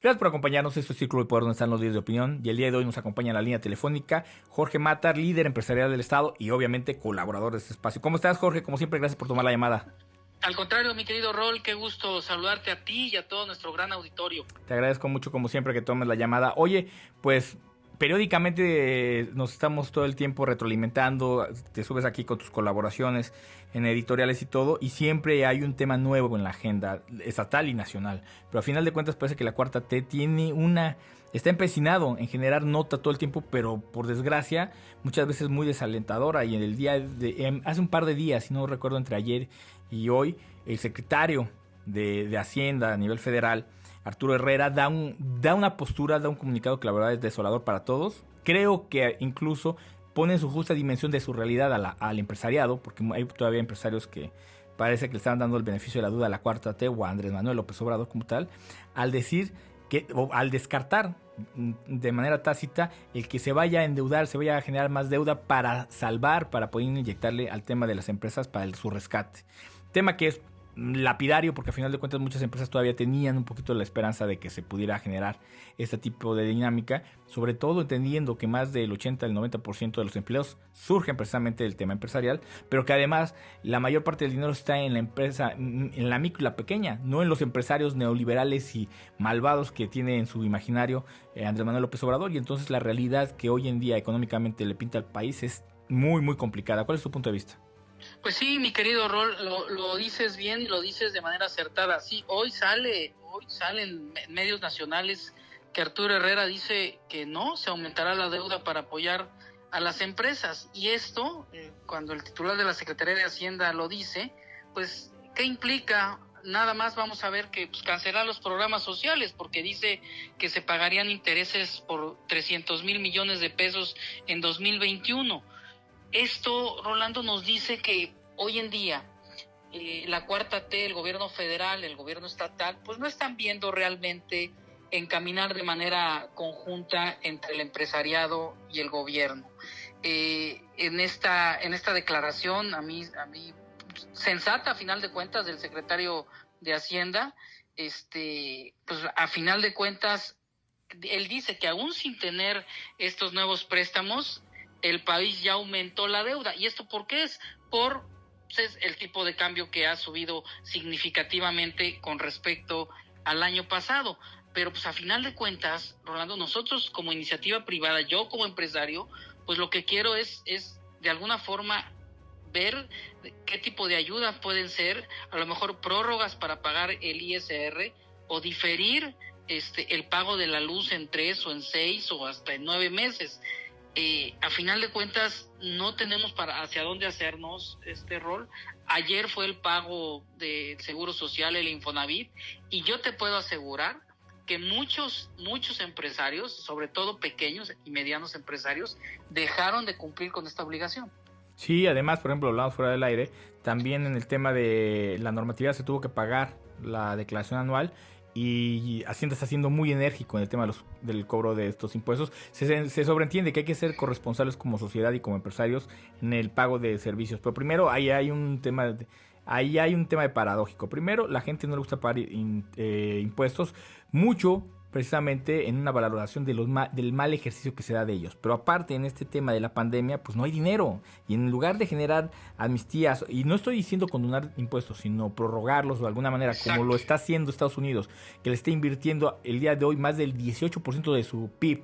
Gracias por acompañarnos. Esto es Círculo de Poder, donde están los líderes de opinión. Y el día de hoy nos acompaña en la línea telefónica Jorge Matar, líder empresarial del Estado y obviamente colaborador de este espacio. ¿Cómo estás, Jorge? Como siempre, gracias por tomar la llamada. Al contrario, mi querido Rol, qué gusto saludarte a ti y a todo nuestro gran auditorio. Te agradezco mucho, como siempre, que tomes la llamada. Oye, pues periódicamente nos estamos todo el tiempo retroalimentando, te subes aquí con tus colaboraciones en editoriales y todo, y siempre hay un tema nuevo en la agenda estatal y nacional. Pero a final de cuentas parece que la Cuarta T está empecinado en generar nota todo el tiempo, pero por desgracia muchas veces muy desalentadora. Y en el hace un par de días, si no recuerdo, entre ayer y hoy, el secretario de Hacienda a nivel federal, Arturo Herrera, da una postura, da un comunicado que la verdad es desolador para todos. Creo que incluso pone en su justa dimensión de su realidad al empresariado, porque hay todavía empresarios que parece que le están dando el beneficio de la duda a la Cuarta T o a Andrés Manuel López Obrador como tal, al decir o al descartar de manera tácita el que se vaya a endeudar, se vaya a generar más deuda para salvar, para poder inyectarle al tema de las empresas para su rescate. Tema que es lapidario, porque a final de cuentas muchas empresas todavía tenían un poquito la esperanza de que se pudiera generar este tipo de dinámica, sobre todo entendiendo que más del 80 al 90% de los empleos surgen precisamente del tema empresarial, pero que además la mayor parte del dinero está en la empresa, en la micro y la pequeña, no en los empresarios neoliberales y malvados que tiene en su imaginario Andrés Manuel López Obrador. Y entonces la realidad que hoy en día económicamente le pinta al país es muy muy complicada. ¿Cuál es tu punto de vista? Pues sí, mi querido Rol, lo dices bien y lo dices de manera acertada. Sí, hoy salen medios nacionales que Arturo Herrera dice que no se aumentará la deuda para apoyar a las empresas. Y esto, cuando el titular de la Secretaría de Hacienda lo dice, pues, ¿qué implica? Nada más vamos a ver que cancelar los programas sociales, porque dice que se pagarían intereses por 300 mil millones de pesos en 2021. Esto, Rolando, nos dice que hoy en día la Cuarta T, el gobierno federal, el gobierno estatal, pues no están viendo realmente encaminar de manera conjunta entre el empresariado y el gobierno. En esta declaración, a mí sensata a final de cuentas del secretario de Hacienda, pues a final de cuentas él dice que aún sin tener estos nuevos préstamos, el país ya aumentó la deuda. ¿Y esto por qué es? Por el tipo de cambio que ha subido significativamente con respecto al año pasado. Pero pues a final de cuentas, Rolando, nosotros como iniciativa privada, yo como empresario, pues lo que quiero es de alguna forma ver qué tipo de ayudas pueden ser, a lo mejor prórrogas para pagar el ISR o diferir el pago de la luz en 3 o en 6 o hasta en 9 meses. A final de cuentas no tenemos hacia dónde hacernos este rol. Ayer fue el pago del Seguro Social, el Infonavit, y yo te puedo asegurar que muchos empresarios, sobre todo pequeños y medianos empresarios, dejaron de cumplir con esta obligación. Sí, además, por ejemplo, hablamos fuera del aire, también en el tema de la normatividad se tuvo que pagar la declaración anual. Y Hacienda está siendo muy enérgico en el tema del cobro de estos impuestos. Se sobreentiende que hay que ser corresponsables como sociedad y como empresarios en el pago de servicios. Pero primero ahí hay un tema de paradójico. Primero, la gente no le gusta pagar impuestos mucho, precisamente en una valoración del mal ejercicio que se da de ellos. Pero aparte, en este tema de la pandemia, pues no hay dinero. Y en lugar de generar amnistías, y no estoy diciendo condonar impuestos, sino prorrogarlos de alguna manera, Exacto, como lo está haciendo Estados Unidos, que le está invirtiendo el día de hoy más del 18% de su PIB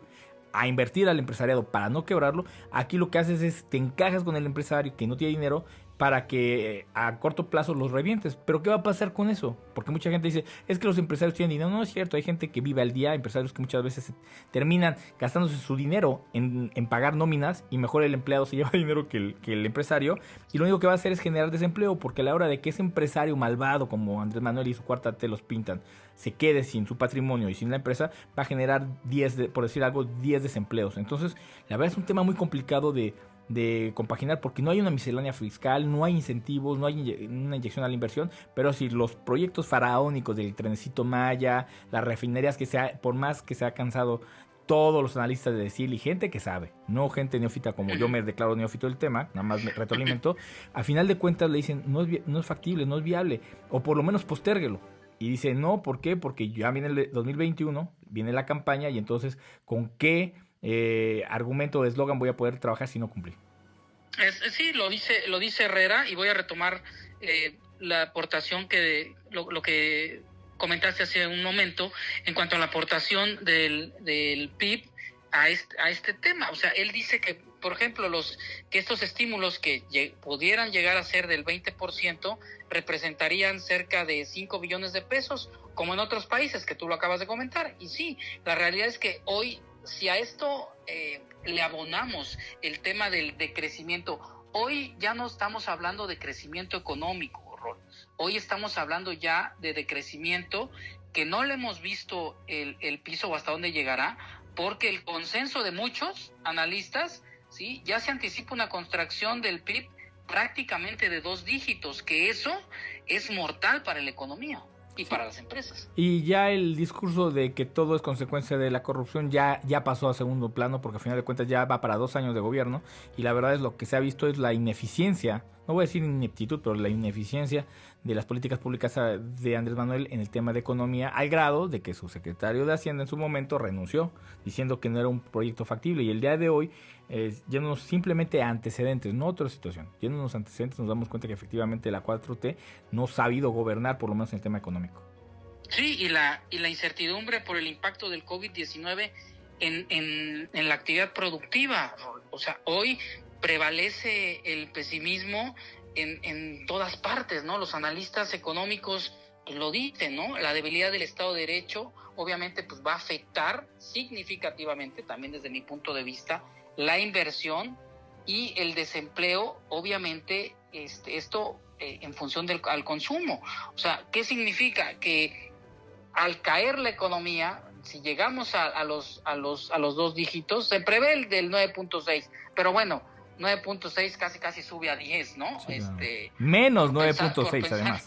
a invertir al empresariado para no quebrarlo. Aquí lo que haces es te encajas con el empresario que no tiene dinero para que a corto plazo los revientes. Pero ¿qué va a pasar con eso? Porque mucha gente dice, es que los empresarios tienen dinero. No es cierto, hay gente que vive al día, empresarios que muchas veces terminan gastándose su dinero en pagar nóminas, y mejor el empleado se lleva dinero que el empresario, y lo único que va a hacer es generar desempleo, porque a la hora de que ese empresario malvado como Andrés Manuel y su Cuarta T los pintan se quede sin su patrimonio y sin la empresa, va a generar 10 desempleos. Entonces la verdad es un tema muy complicado de compaginar, porque no hay una miscelánea fiscal, no hay incentivos, no hay una inyección a la inversión. Pero si los proyectos faraónicos del Trenecito Maya, las refinerías por más que se ha cansado todos los analistas de decir, y gente que sabe, no gente neófita como yo me declaro neófito del tema, nada más me retroalimento, a final de cuentas le dicen, no es factible, no es viable, o por lo menos postérguelo. Y dice, no, ¿por qué? Porque ya viene el 2021, viene la campaña y entonces, ¿con qué argumento o eslogan voy a poder trabajar si no cumplí? Sí, lo dice Herrera, y voy a retomar la aportación lo que comentaste hace un momento en cuanto a la aportación del PIB a este tema. O sea, él dice que, por ejemplo, que estos estímulos que pudieran llegar a ser del 20% representarían cerca de 5 billones de pesos, como en otros países que tú lo acabas de comentar. Y sí, la realidad es que hoy, si a esto le abonamos el tema del decrecimiento, hoy ya no estamos hablando de crecimiento económico, Rol. Hoy estamos hablando ya de decrecimiento que no le hemos visto el piso o hasta dónde llegará, porque el consenso de muchos analistas, ¿sí?, ya se anticipa una contracción del PIB prácticamente de 2 dígitos, que eso es mortal para la economía y para las empresas. Y ya el discurso de que todo es consecuencia de la corrupción ya pasó a segundo plano, porque al final de cuentas ya va para 2 años de gobierno, y la verdad es lo que se ha visto es la ineficiencia, no voy a decir ineptitud, pero la ineficiencia de las políticas públicas de Andrés Manuel en el tema de economía, al grado de que su secretario de Hacienda en su momento renunció, diciendo que no era un proyecto factible, y el día de hoy, yéndonos simplemente a antecedentes, no otra situación, yéndonos a antecedentes, nos damos cuenta que efectivamente la 4T no ha sabido gobernar, por lo menos en el tema económico. Sí, y la incertidumbre por el impacto del COVID-19 en la actividad productiva. O sea, hoy prevalece el pesimismo en todas partes, ¿no? Los analistas económicos lo dicen, ¿no? La debilidad del Estado de Derecho obviamente pues va a afectar significativamente, también desde mi punto de vista, la inversión y el desempleo, obviamente, esto en función al consumo. O sea, ¿qué significa? Que al caer la economía, si llegamos a los 2 dígitos, se prevé el del 9.6, pero bueno, 9.6 casi sube a 10, ¿no? Sí, menos 9.6 además.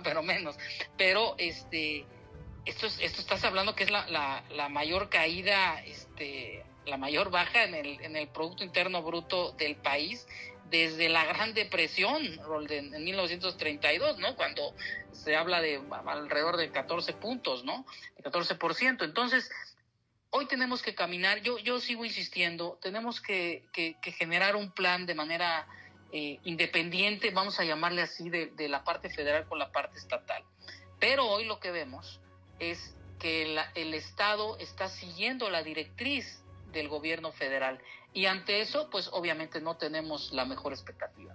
Pero menos. Pero esto estás hablando que es la mayor caída, la mayor baja en el Producto Interno Bruto del país desde la Gran Depresión en 1932, ¿no? Cuando se habla de alrededor de 14 puntos, ¿no? 14%. Entonces, hoy tenemos que caminar, yo sigo insistiendo, tenemos que generar un plan de manera independiente, vamos a llamarle así, de la parte federal con la parte estatal. Pero hoy lo que vemos es que el Estado está siguiendo la directriz del gobierno federal, y ante eso, pues obviamente no tenemos la mejor expectativa.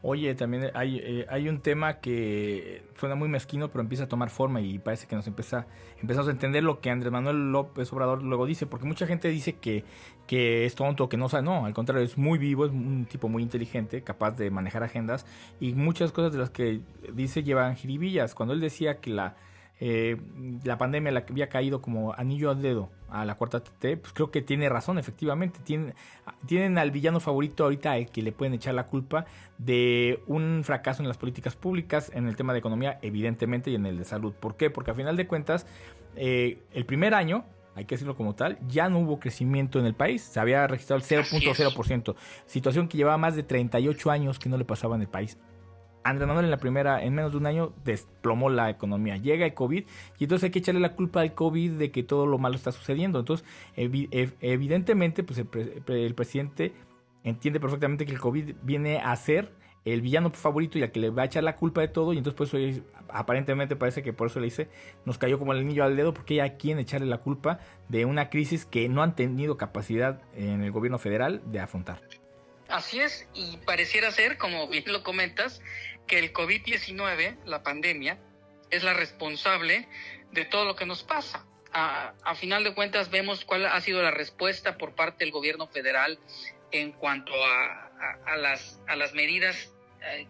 Oye, también hay un tema que suena muy mezquino, pero empieza a tomar forma y parece que empezamos a entender lo que Andrés Manuel López Obrador luego dice, porque mucha gente dice que es tonto, que no sabe, no, al contrario, es muy vivo, es un tipo muy inteligente, capaz de manejar agendas, y muchas cosas de las que dice llevan jiribillas. Cuando él decía que la pandemia la había caído como anillo al dedo a la 4T, pues creo que tiene razón, efectivamente. Tienen al villano favorito ahorita, al que le pueden echar la culpa de un fracaso en las políticas públicas, en el tema de economía, evidentemente, y en el de salud. ¿Por qué? Porque a final de cuentas, el primer año, hay que decirlo como tal, ya no hubo crecimiento en el país. Se había registrado el 0.0%, situación que llevaba más de 38 años que no le pasaba en el país. Andrés Manuel en menos de un año, desplomó la economía. Llega el COVID y entonces hay que echarle la culpa al COVID de que todo lo malo está sucediendo. Entonces, evidentemente, pues el presidente entiende perfectamente que el COVID viene a ser el villano favorito y al que le va a echar la culpa de todo, y entonces por eso aparentemente parece que por eso le dice, nos cayó como el anillo al dedo, porque hay a quien echarle la culpa de una crisis que no han tenido capacidad en el gobierno federal de afrontar. Así es, y pareciera ser, como bien lo comentas, que el COVID-19, la pandemia, es la responsable de todo lo que nos pasa. A final de cuentas vemos cuál ha sido la respuesta por parte del gobierno federal en cuanto a las medidas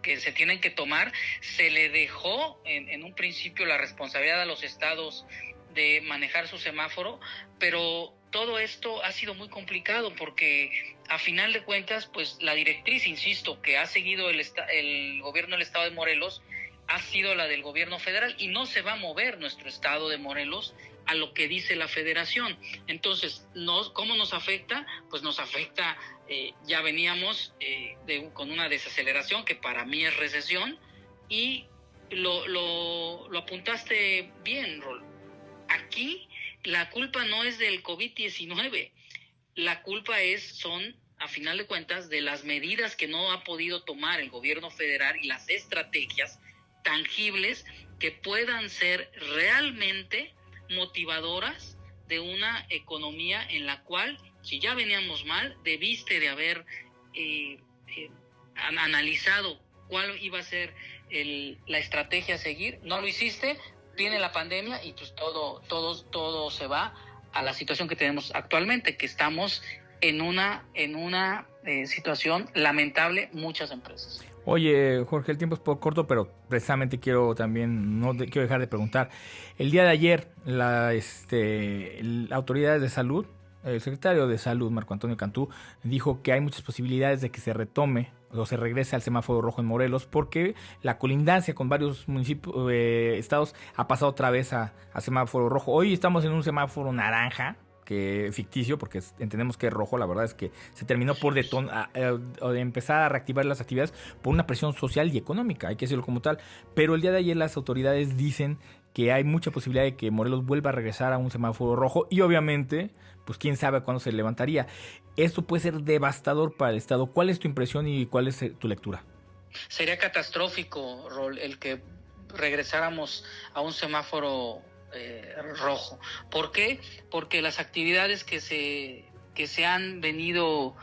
que se tienen que tomar. Se le dejó en un principio la responsabilidad a los estados de manejar su semáforo, pero todo esto ha sido muy complicado porque a final de cuentas, pues la directriz, insisto, que ha seguido el gobierno del estado de Morelos ha sido la del gobierno federal, y no se va a mover nuestro estado de Morelos a lo que dice la federación. Entonces, ¿cómo nos afecta? Pues nos afecta, ya veníamos con una desaceleración que para mí es recesión, y lo apuntaste bien, Rol. Aquí la culpa no es del COVID-19, la culpa son, a final de cuentas, de las medidas que no ha podido tomar el gobierno federal y las estrategias tangibles que puedan ser realmente motivadoras de una economía en la cual, si ya veníamos mal, debiste de haber analizado cuál iba a ser la estrategia a seguir. No lo hiciste, viene la pandemia y pues todo se va a la situación que tenemos actualmente, que estamos en una situación lamentable muchas empresas. Oye, Jorge, el tiempo es poco corto, pero precisamente quiero dejar de preguntar. El día de ayer, las autoridades de salud, el secretario de Salud, Marco Antonio Cantú, dijo que hay muchas posibilidades de que se retome o se regrese al semáforo rojo en Morelos, porque la colindancia con varios municipios, estados, ha pasado otra vez a semáforo rojo. Hoy estamos en un semáforo naranja, que ficticio, porque entendemos que es rojo. La verdad es que se terminó por empezar a reactivar las actividades por una presión social y económica, hay que decirlo como tal. Pero el día de ayer las autoridades dicen que hay mucha posibilidad de que Morelos vuelva a regresar a un semáforo rojo, y obviamente, pues quién sabe cuándo se levantaría. Esto puede ser devastador para el estado. ¿Cuál es tu impresión y cuál es tu lectura? Sería catastrófico, Rol, el que regresáramos a un semáforo rojo. ¿Por qué? Porque las actividades que se han venido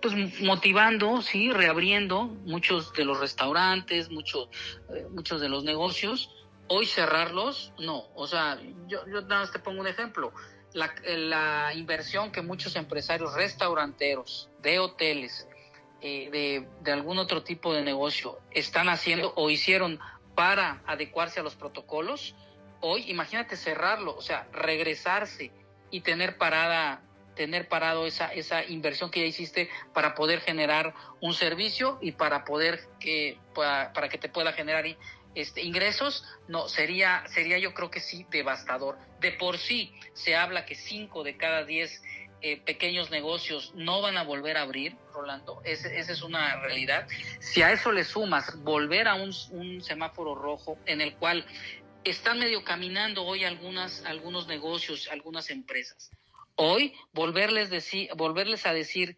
pues motivando, sí, reabriendo muchos de los restaurantes, muchos de los negocios, hoy cerrarlos, no. O sea, yo nada más te pongo un ejemplo. La inversión que muchos empresarios restauranteros, de hoteles, de algún otro tipo de negocio están haciendo o hicieron para adecuarse a los protocolos, hoy imagínate cerrarlo, o sea, regresarse y tener parado esa inversión que ya hiciste para poder generar un servicio y para que te pueda generar ingresos. No, sería yo creo que sí devastador. De por sí se habla que 5 de cada 10 pequeños negocios no van a volver a abrir, Rolando. Esa es una realidad. Si a eso le sumas volver a un semáforo rojo en el cual están medio caminando hoy algunos negocios, algunas empresas, hoy volverles a decir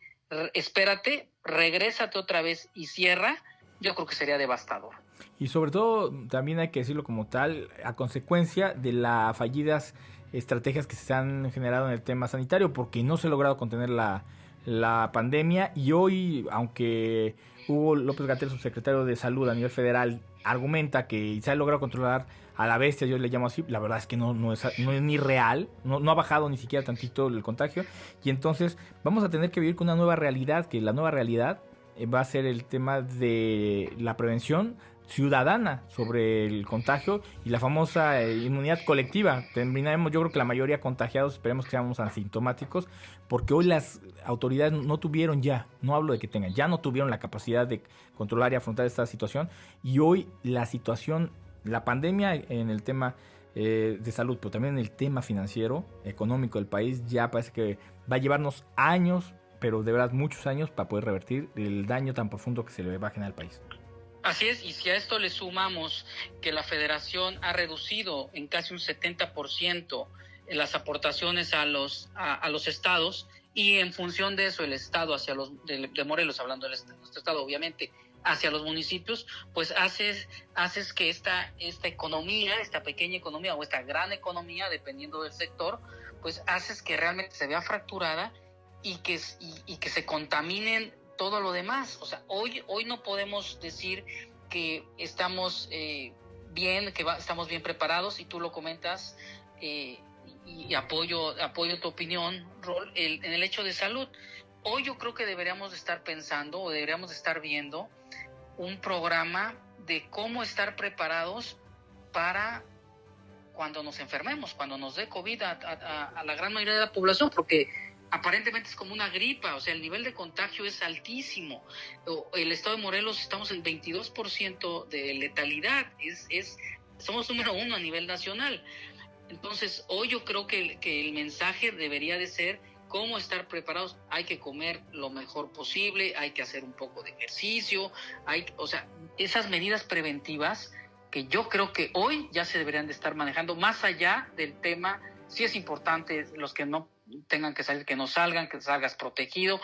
espérate, regrésate otra vez y cierra, yo creo que sería devastador. Y sobre todo, también hay que decirlo como tal, a consecuencia de las fallidas estrategias que se han generado en el tema sanitario, porque no se ha logrado contener la pandemia. Y hoy, aunque Hugo López-Gatell, subsecretario de Salud a nivel federal, argumenta que se ha logrado controlar a la bestia, yo le llamo así, la verdad es que no es ni real, no ha bajado ni siquiera tantito el contagio. Y entonces vamos a tener que vivir con una nueva realidad, que la nueva realidad va a ser el tema de la prevención ciudadana sobre el contagio y la famosa inmunidad colectiva. Terminaremos, yo creo que la mayoría contagiados, esperemos que seamos asintomáticos, porque hoy las autoridades no tuvieron no hablo de que tengan, ya no tuvieron la capacidad de controlar y afrontar esta situación, y hoy la situación, la pandemia en el tema de salud, pero también en el tema financiero, económico del país, ya parece que va a llevarnos años, pero de verdad muchos años, para poder revertir el daño tan profundo que se le va a generar al país. Así es, y si a esto le sumamos que la Federación ha reducido en casi un 70% las aportaciones a los estados, y en función de eso el estado de Morelos, hablando de nuestro estado obviamente, hacia los municipios, pues haces que esta economía, esta pequeña economía o esta gran economía, dependiendo del sector, pues haces que realmente se vea fracturada y que se contaminen todo lo demás. O sea, hoy no podemos decir que estamos bien, estamos bien preparados, y tú lo comentas, y apoyo tu opinión, Rol, en el hecho de salud. Hoy yo creo que deberíamos de estar pensando o deberíamos de estar viendo un programa de cómo estar preparados para cuando nos enfermemos, cuando nos dé COVID a la gran mayoría de la población, porque aparentemente es como una gripa, o sea, el nivel de contagio es altísimo. El estado de Morelos estamos en 22% de letalidad, somos número 1 a nivel nacional. Entonces, hoy yo creo que el mensaje debería de ser ¿Cómo estar preparados? Hay que comer lo mejor posible, hay que hacer un poco de ejercicio, o sea, esas medidas preventivas que yo creo que hoy ya se deberían de estar manejando, más allá del tema. Sí es importante los que no tengan que salir, que no salgan, que salgas protegido,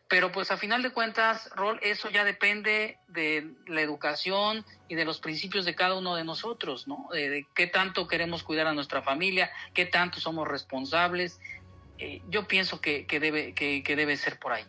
pero pues a final de cuentas, Rol, eso ya depende de la educación y de los principios de cada uno de nosotros, ¿no? De qué tanto queremos cuidar a nuestra familia, qué tanto somos responsables. Yo pienso que debe ser por ahí.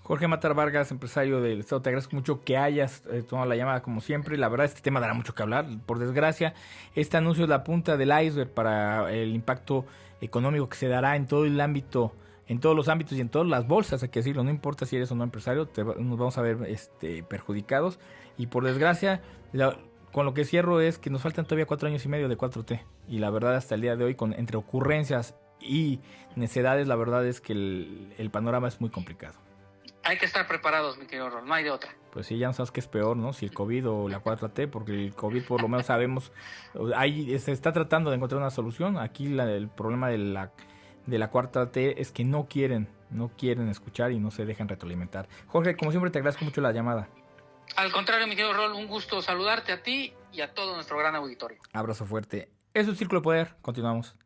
Jorge Matar Vargas, empresario del Estado, te agradezco mucho que hayas tomado la llamada como siempre. La verdad, este tema dará mucho que hablar. Por desgracia, este anuncio es la punta del iceberg para el impacto económico que se dará en todo el ámbito, en todos los ámbitos y en todas las bolsas, hay que decirlo. No importa si eres o no empresario, nos vamos a ver perjudicados. Y por desgracia, con lo que cierro es que nos faltan todavía 4 años y medio de 4T. Y la verdad, hasta el día de hoy, entre ocurrencias y necedades, la verdad es que el panorama es muy complicado. Hay que estar preparados, mi querido Rol, no hay de otra. Pues sí, ya no sabes qué es peor, ¿no? Si el COVID o la 4T, porque el COVID por lo menos sabemos, ahí se está tratando de encontrar una solución. Aquí el problema de la 4T es que no quieren escuchar y no se dejan retroalimentar. Jorge, como siempre te agradezco mucho la llamada. Al contrario, mi querido Rol, un gusto saludarte a ti y a todo nuestro gran auditorio. Abrazo fuerte. Eso es Círculo de Poder, continuamos.